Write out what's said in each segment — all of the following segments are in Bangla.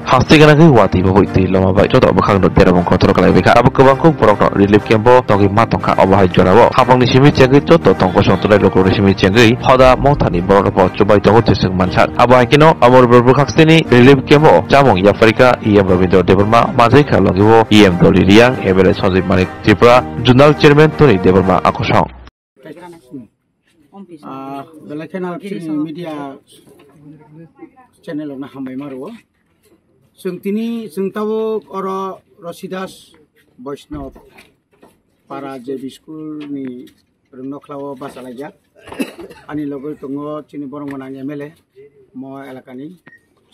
Hastigana ke wati bahu itu lama baik contoh bekang dot daerah mengkontrol kalau mereka abu kebangkung porok relief kembo togi matongka obah jorawo habang di sini cenggi contoh tongko song tulai loko di sini cenggi hoda mau tani borok bawa coba itu aku ciseng mansat abah kino amor berbukak sini relief kembo jamong ya Afrika ia berbindo deberma mazai kalau giwo ia doli liang ebele sonzi manik Tripura jurnal chairman tuni deberma aku song belakang media channel na hambai maruo Sungtini sungtawo oro Rosidas Vaishnav para JB school ni rungnoklawo basalaja ani logo tongo chini borong manang MLA mo elakani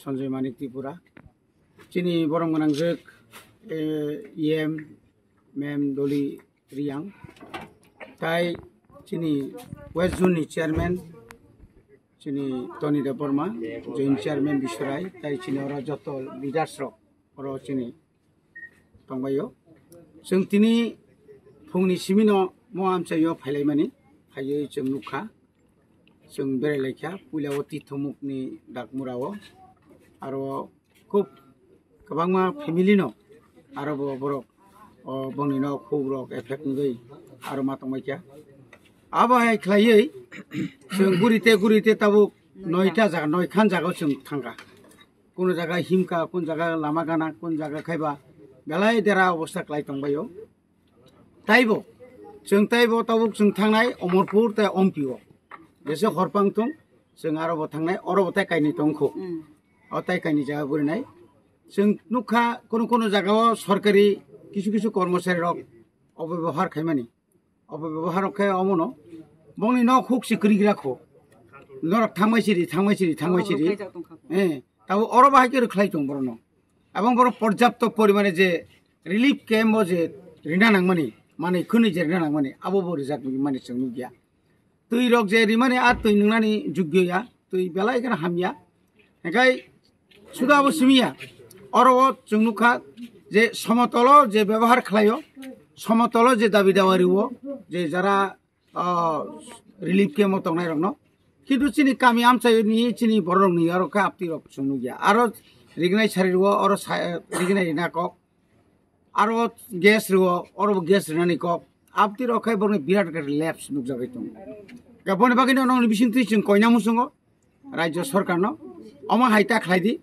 Sanjay Manik Tripura chini borong manang jek EM mem Doli Riang tai chini West Zone ni chairman Chini Tony Deborma, Joint Chairman Bishurai, tai chini ora joto leaders ro, ora chini tongbayo. Sung tini phungni simino mo amcha yo phailai mani, phaiye chung nukha, sung bere lekha, pulawati thomuk ni dakmurawo, aro khub kabangma family no, aro borok, bongni no khub rok effect ngai, aro matongbai kya. Abah khlaiye sung gurite tabu noita jaga noikan jaga sung thanga kono jaga himka kon jaga lama gana kon jaga khaiba belai dera obostha klai tongbayo taibo sung tabu sung thangnai Omorpur ta Ompio jese horpang tung sung aro bo thangnai oro bo tai kaini tongkho o tai kaini jaga burinai sung nukha kono jaga sorkari kisu কর্মচারী rok অপব্যবহার খাইমানি অপব্যবহার খাই অমনো বংনি ন খুক সিকরি রাখো নরক থামাইছিরি তাও অর বাহাইকে রখাই দं বরন এবং বড় পর্যাপ্ত পরিমাণে যে রিলিফ ক্যাম্প যে রিনা নাংমানি মানে খুনি যে রিনা নাংমানি আবো বড় জাক মানে সঙ্গু গিয়া তুই রক যে রিমানে আর তুই নংনানি যোগ্যয়া তুই বেলাই কেন হামিয়া একাই সুদা অবসমিয়া অর জংনুখা যে সমতল যে ব্যবহার খালাইও সমতল যে দাবি দাওয়ারিও যে যারা রিলিফ ক্যাম্প তংনাই রং কিন্তু চিনি কামি আমচাই নি চিনি বড় নি আর কা আপতি রক সঙ্গু গিয়া আর রিগনাই সারিও আর রিগনাই না কক আর গ্যাস রিও আর গ্যাস রিনানি কক আপতি রখাই বড় বিরাট গাড়ি ল্যাপস নুক জাগাই দं গাবনে বাকিনো নং বিসিংতি जों কইনা মুসঙ্গ রাজ্য সরকার ন অমা হাইতা খাইদি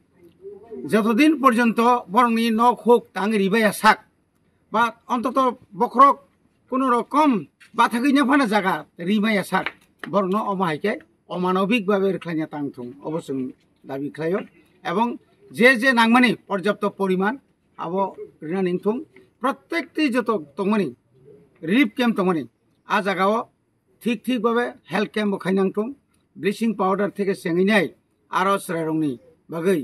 যতদিন পর্যন্ত বরংনি নখ হোক তাং রিবাইয়া সাক বা অন্তত বখরক কোন রকম বাথাগিনা ফানা জায়গা রিমাইয়া সাক বরং অমা হাইকে অমানবিক ভাবে খাইনা তাংথুং অবশ্য দাবি খাইও এবং যে নাংমানি পর্যাপ্ত পরিমাণ আবো রিনা নিংথুং প্রত্যেকটি যত তংমানি রিলিফ ক্যাম্প তংমানি আ জায়গাও ঠিক ভাবে হেলথ ক্যাম্প খাইনাংথুং ব্লিচিং পাউডার থেকে সেঙ্গিনাই আরো শ্রেরংনি বাগৈ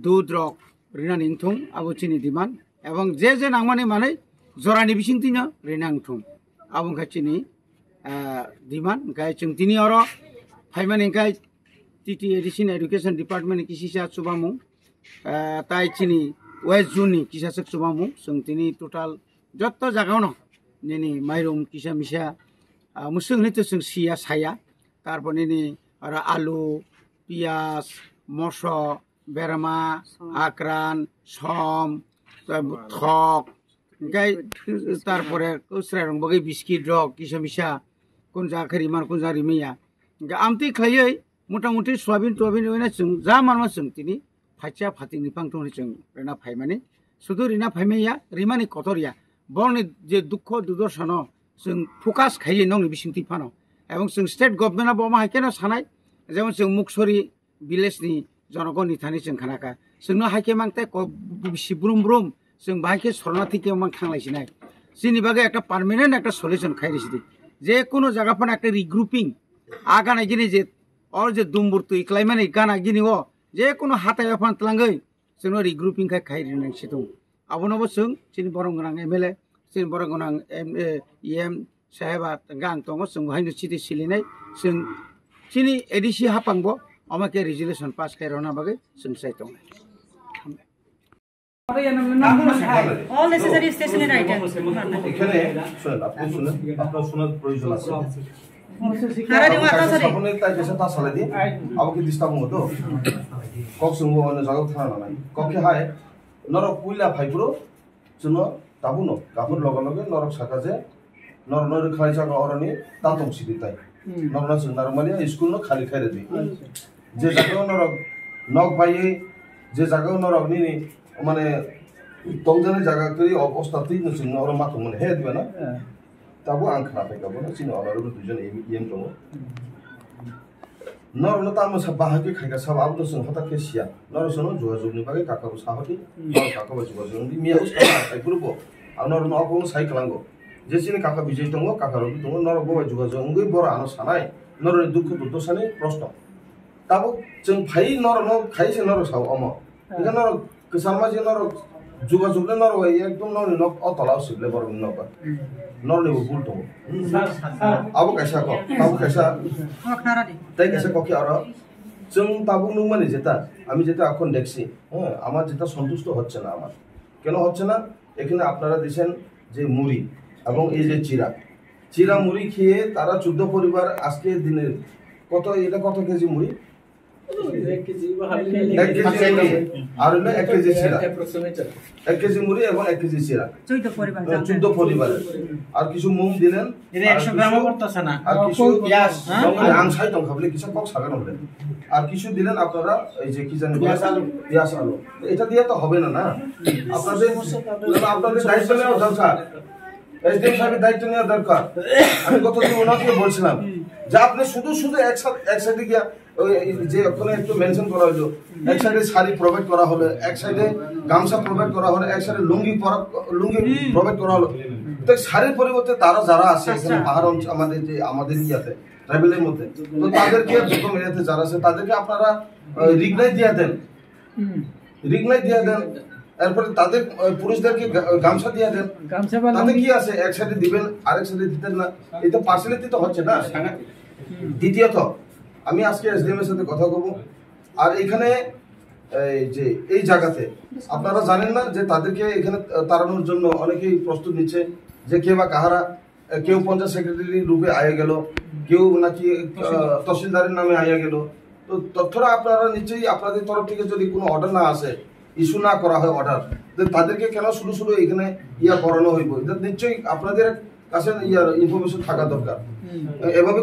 দুধ রক রিনা নিংথুং আবো চিনি দিমান এবং যে নাংমানি মানে জরানি বিসিংতিন রিনাংথুং আবো খাচিনি দিমান গাই जों दिनै अर फाइमानि गाय टीटी एडिशन एडुकेशन डिपार्टमेंट किसिसा सुबामु ताइ चिनि वेस्ट जोन नि किसासक सुबामु जों दिनै टोटाल जत्त जागावनो निनि माइरं किसा मिसा मुसुंनि तो जों सिया साया तारपर निनि आरो आलु पियाज मसो बेरामा आक्रान सम थक गाय तारपरे उसरारं बगै बिस्किट रक किसा मिसा কোন জাখারি মান কোন জারি মিয়া আমতি খাইयै মোটামুটি সোয়াবিন ওইনা जों जा मानमा जों तिनि फाइचा फातिनि पांथंनि जों रेना फाइमानि सुदु रिना फाइमाया रिमानि कतरिया बरनि जे दुख दुर्दशा जों फोकास खाइयै नंनि बिसिंति फानो এবং जों स्टेट गभर्नमेन्टआ बमा हाइकेना सानाय जेमन जों मुक्सरी विलेजनि जनगणनि थानि जों खानाका जोंनो हाइके मांते बिसि ब्रुम जों बाहायके शरणार्थीके मान खांलायसिनाय जोंनि बागै একটা পার্মানেন্ট একটা সলিউশন খাইरिसिदि যে কোনো জায়গাফানে একটা রিগ্রুপিং আগানাই গিনি যে और जे दुमबुरतु इक्लाइमानि गाना गिनि ओ जे कोनो हाताय फान तलांगै जोंनो रिग्रुपिं खाइ रिनांसि दं आबोनबो जों चिनि बरं गोनां एमएलए चिनि बरं गोनां एम साहेबा गां दङ जों हायनो सिटि सिलिनाय जों चिनि एडिसि हापांबो अमाके रेजुलेशन पास खायरना बागै जों साइ दं all necessary stationery items এখানে শুনুন আপনার শোনার প্রয়োজন আছে সাপনে তাই কেসে তা সালে দি আবো কি দিস্তা বুঙ্গো তো কক সুঙ্গো অন্য জায়গা থানা নাই ককে হায় নরক পুইলা ফাইপুরো জন্য তাবুনো কাপুর লগে লগে নরক সাকাজে নর নর খাই জায়গা অরনি তাতম সিদি তাই নরনা সুন্দর মানে স্কুল ন খালি খাইরে দি যে জায়গা নরক নক পাইয়ে যে জায়গা নরক নি মানে তংজানের জায়গা করি অবস্থা তুই নসিং নর মাথা মানে হে দিবে না তাবো আং খারাপ গাবো না চিনি অনারো দুজন এম দङ नरनो तामो सा बाहागे खाइगा सब आबो जों हता केसिया नरसनो जुगाजुगनि बागै काकाबो साहति नर काकाबो जुगाजुगनि मिया उसका आइपुरबो आ नरनो अबो साइकलांगो जेसिनि काका बिजय दङ काकारो दङ नर बो जुगाजुगनि बर आनो सानाय नरनि दुख दुख सानै प्रश्न ताबो जों फाइ नरनो खाइसे नर साव अमो इगा नर कसारमा जे नर जुगाजुगले नर एकदम नरनि नक अतलाव सिबले बरनि नक नरनि बुल दङ आबो काइसा को आबो काइसा তাই কাছে ককি আর जों তাবু নুং মানে যেটা আমি যেটা এখন দেখছি হ্যাঁ আমার যেটা সন্তুষ্ট হচ্ছে না আমার কেন হচ্ছে না এখানে আপনারা দেখেন যে মুড়ি এবং এই যে চিরা মুড়ি খেয়ে তারা 14 পরিবার আজকে দিনের কত কেজি মুড়ি 1 কেজি আর হলো 1 কেজি চিরা 1 কেজি মুড়ি এবং 1 কেজি চিরা 14 পরিবার আর কিছু মুগ দিলেন 100 গ্রাম করতেছে না আর কিছু পেঁয়াজ আং সাই দং খাবলে কিছু কক সাগানো হলেন আর কিছু দিলেন আপনারা এই যে কি জানেন পেঁয়াজ আলু এটা দিয়ে তো হবে না আপনাদের দায়িত্ব নেওয়া দরকার এসডিএম সাহেবের দায়িত্ব নেওয়া দরকার আমি গতদিন ওনাকে বলছিলাম যে আপনি শুধু এক সাইডে গিয়া যে ওখানে একটু মেনশন করা হলো এক সাইডে শাড়ি প্রোভাইড করা হলো এক সাইডে গামছা প্রোভাইড করা হলো এক সাইডে লুঙ্গি প্রোভাইড করা হলো তো শাড়ির পরিবর্তে তারা যারা আছে এখানে পাহাড় অঞ্চল আমাদের ইয়াতে ট্রাইবেলের মধ্যে তো তাদেরকে দুটো মেয়েতে যারা আছে তাদেরকে আপনারা রিগনাই দিয়ে দেন এরপরে তাদের পুরুষদেরকে গামছা দিয়ে দেন তাতে কি আছে এক সাইডে দিবেন আরেক সাইডে দিতেন না এটা পার্সেলিটি তো হচ্ছে না দ্বিতীয়ত আমি আজকে এসডিএম এর সাথে কথা বলবো আর এখানে এই জায়গাতে আপনারা জানেন না যে তাদেরকে এখানে তাড়ানোর জন্য অনেকেই প্রস্তুত নিচ্ছে যে কে বা কাহারা কেউ পঞ্চায়েত সেক্রেটারি রূপে আয়া গেল কেউ নাকি তহসিলদারের নামে আয়া গেল তো তথ্যরা আপনারা নিশ্চয়ই আপনাদের তরফ থেকে যদি কোনো অর্ডার না আসে ইস্যু না করা হয় অর্ডার তাদেরকে কেন শুধু এখানে করানো হইব এটা নিশ্চয়ই আপনাদের কাছে ইনফরমেশন থাকা দরকার এভাবে